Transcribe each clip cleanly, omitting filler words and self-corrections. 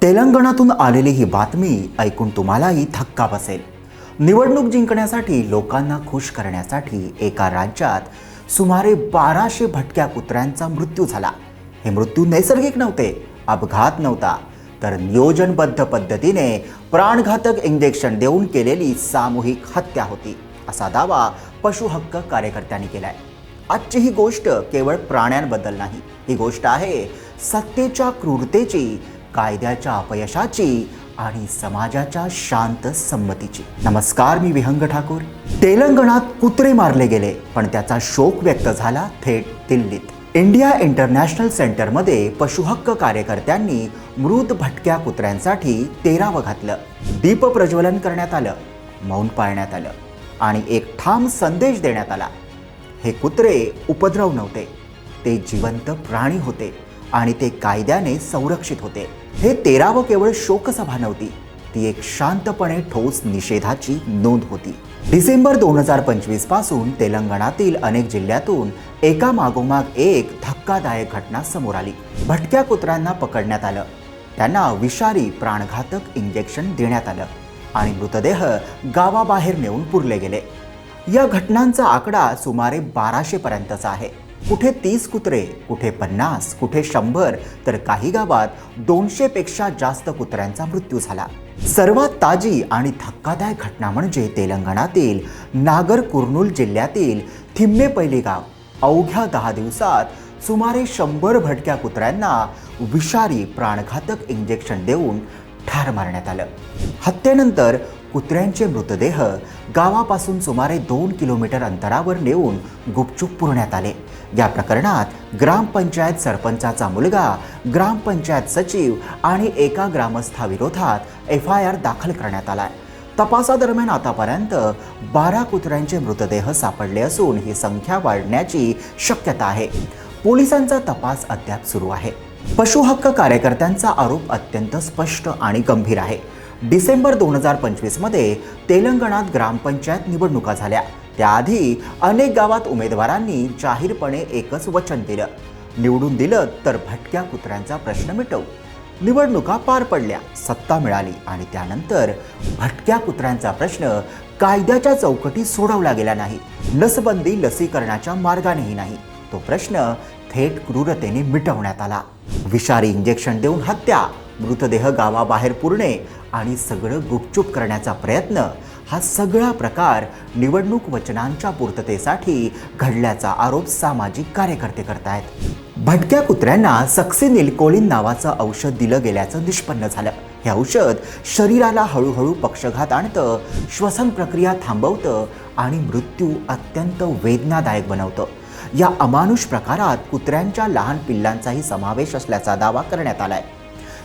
तेलंगणातून आलेली ही बातमी ऐकून तुम्हालाही धक्का बसेल। निवडणूक जिंकण्यासाठी लोकांना खुश करण्यासाठी एका राज्यात सुमारे 1200 भटक्या कुत्र्यांचा मृत्यू झाला। हे मृत्यू नैसर्गिक नव्हते, अपघात नव्हता, तर नियोजनबद्ध पद्धतीने प्राणघातक इंजेक्शन देऊन केलेली सामूहिक हत्या होती, असा दावा पशुहक्क कार्यकर्त्यांनी केलाय। आजची ही गोष्ट केवळ प्राण्यांबद्दल नाही, ही गोष्ट आहे सत्तेच्या क्रूरतेची, कायद्याच्या अपयशाची आणि समाजाच्या शांत संमतीची। नमस्कार, मी विहंग ठाकूर। तेलंगणात कुत्रे मारले गेले, पण त्याचा शोक व्यक्त झाला थेट दिल्लीत। इंडिया इंटरनॅशनल सेंटरमध्ये पशुहक्क कार्यकर्त्यांनी मृत भटक्या कुत्र्यांसाठी तेरावं घातलं, दीप प्रज्वलन करण्यात आलं, मौन पाळण्यात आलं आणि एक ठाम संदेश देण्यात आला। हे कुत्रे उपद्रव नव्हते, ते जिवंत प्राणी होते आणि ते कायद्याने संरक्षित होते। हे तेरावं केवळ शोकसभा नव्हती, ती एक शांतपणे ठोस निषेधाची नोंद होती। डिसेंबर 2025 पासून तेलंगणातील अनेक जिल्ह्यातून एका मागोमाग एक धक्कादायक घटना समोर आली। भटक्या कुत्र्यांना पकडण्यात आलं, त्यांना विषारी प्राणघातक इंजेक्शन देण्यात आलं आणि मृतदेह गावाबाहेर नेऊन पुरले गेले। या घटनांचा आकडा सुमारे 1200 पर्यंतचा आहे। कुठे 30 कुत्रे, कुठे 50, कुठे 100, तर काही गावात 200 पेक्षा जास्त कुत्र्यांचा मृत्यू झाला। सर्वात ताजी आणि धक्कादायक घटना म्हणजे तेलंगणातील नागर कुर्नूल जिल्ह्यातील थिम्मेपल्ली गाव। अवघ्या 10 दिवसात सुमारे 100 भटक्या कुत्र्यांना विषारी प्राणघातक इंजेक्शन देऊन ठार मारण्यात आलं। हत्येनंतर कुत्र्यांचे मृतदेह गावापासून सुमारे 2 किलोमीटर अंतरावर नेऊन गुपचूप पुरण्यात आले। या प्रकरणात ग्रामपंचायत सरपंचाचा मुलगा, ग्रामपंचायत सचिव आणि एका ग्रामस्थाविरोधात FIR दाखल करण्यात आलाय। तपासादरम्यान आतापर्यंत 12 कुत्र्यांचे मृतदेह सापडले असून ही संख्या वाढण्याची शक्यता आहे। पोलिसांचा तपास अद्याप सुरू आहे। पशुहक्क कार्यकर्त्यांचा आरोप अत्यंत स्पष्ट आणि गंभीर आहे। डिसेंबर 2025 मध्ये तेलंगणात ग्रामपंचायत निवडणुका झाल्या। त्याआधी अनेक गावात उमेदवारांनी जाहीरपणे एकच वचन दिलं, निवडून दिलं तर भटक्या कुत्र्यांचा प्रश्न मिटवू। निवडणुका पार पडल्या, सत्ता मिळाली आणि त्यानंतर भटक्या कुत्र्यांचा प्रश्न कायद्याच्या चौकटीत सोडवला गेला नाही। लसबंदी लसीकरणाच्या मार्गानेही नाही, तो प्रश्न थेट क्रूरतेने मिटवण्यात आला। विषारी इंजेक्शन देऊन हत्या, मृतदेह गावाबाहेर पुरणे आणि सगळं गुपचूप करण्याचा प्रयत्न, हा सगळा प्रकार निवडणूक वचनांच्या पूर्ततेसाठी घडल्याचा आरोप सामाजिक कार्यकर्ते करतायत। भटक्या कुत्र्यांना सक्सिनिलकोलिन नावाचं औषध दिलं गेल्याचं निष्पन्न झालं। हे औषध शरीराला हळूहळू पक्षघात आणतं, श्वसन प्रक्रिया थांबवतं आणि मृत्यू अत्यंत वेदनादायक बनवतं। या अमानुष प्रकारात कुत्र्यांच्या लहान पिल्लांचाही समावेश असल्याचा दावा करण्यात आलाय।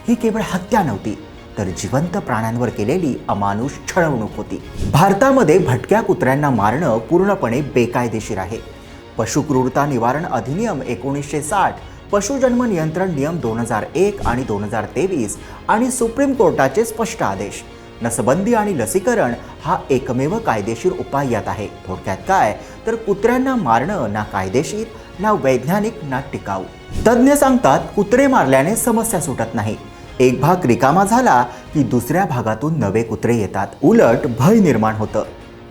ही केवळ हत्या नव्हती, तर जिवंत प्राण्यांवर केलेली अमानुष छळवणूक होती। भारतामध्ये भटक्या कुत्र्यांना मारणं पूर्णपणे बेकायदेशीर आहे। पशुक्रूरता निवारण अधिनियम 1960, पशुजन्म नियंत्रण नियम 2001 आणि 2023 आणि सुप्रीम कोर्टाचे स्पष्ट आदेश, नसबंदी आणि लसीकरण हा एकमेव कायदेशीर उपाय यात आहे। थोडक्यात काय, तर कुत्र्यांना मारणं ना कायदेशीर, ना वैज्ञानिक, ना टिकाऊ। तज्ज्ञ सांगतात, कुत्रे मारल्याने समस्या सुटत नाही। एक भाग रिकामा झाला की दुसऱ्या भागातून नवे कुत्रे येतात, उलट भय निर्माण होतं।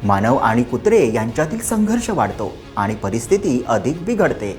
मानव आणि कुत्रे यांच्यातील संघर्ष वाढतो आणि परिस्थिती अधिक बिघडते।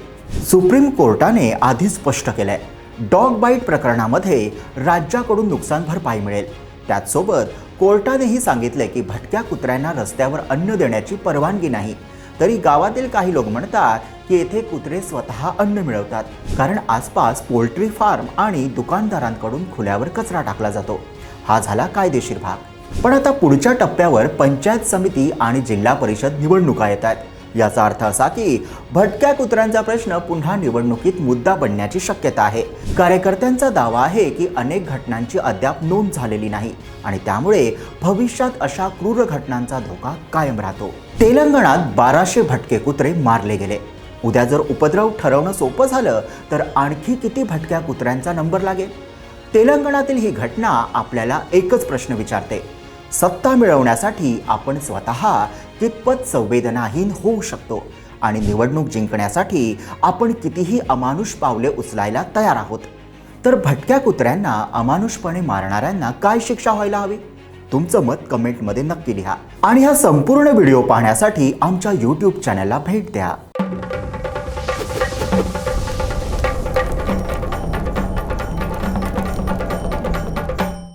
सुप्रीम कोर्टाने आधीच स्पष्ट केलंय, डॉग बाईट प्रकरणामध्ये राज्याकडून नुकसान भरपाई मिळेल। त्याचसोबत कोर्टानेही सांगितले की भटक्या कुत्र्यांना रस्त्यावर अन्न देण्याची परवानगी नाही। तरी गावातील काही लोक म्हणतात की येथे कुत्रे स्वतः अन्न मिळवतात, कारण आसपास पोल्ट्री फार्म आणि दुकानदारांकडून खुल्यावर कचरा टाकला जातो। हा झाला कायदेशीर भाग। पण आता पुढच्या टप्प्यावर पंचायत समिती आणि जिल्हा परिषद निवडणुका येतात। याचा अर्थ असा की भटक्या कुत्र्यांचा प्रश्न पुन्हा निवडणुकीत मुद्दा बनण्याची शक्यता आहे। कार्यकर्त्यांचा दावा आहे की अनेक घटनांची अद्याप नोंद झालेली नाही आणि त्यामुळे भविष्यात अशा क्रूर घटनांचा धोका कायम राहतो। तेलंगणात 1200 भटके कुत्रे मारले गेले। उद्या जर उपद्रव ठरवणं सोपं झालं तर आणखी किती भटक्या कुत्र्यांचा नंबर लागेल? तेलंगणातील ही घटना आपल्याला एकच प्रश्न विचारते, सत्ता मिळवण्यासाठी आपण स्वतः कितपत संवेदनाहीन होऊ शकतो आणि निवडणूक जिंकण्यासाठी आपण कितीही अमानुष पावले उचलायला तयार आहोत? तर भटक्या कुत्र्यांना अमानुषपणे मारणाऱ्यांना काय शिक्षा व्हायला हवी? तुमचं मत कमेंटमध्ये नक्की लिहा आणि हा संपूर्ण व्हिडिओ पाहण्यासाठी आमच्या YouTube चॅनलला भेट द्या.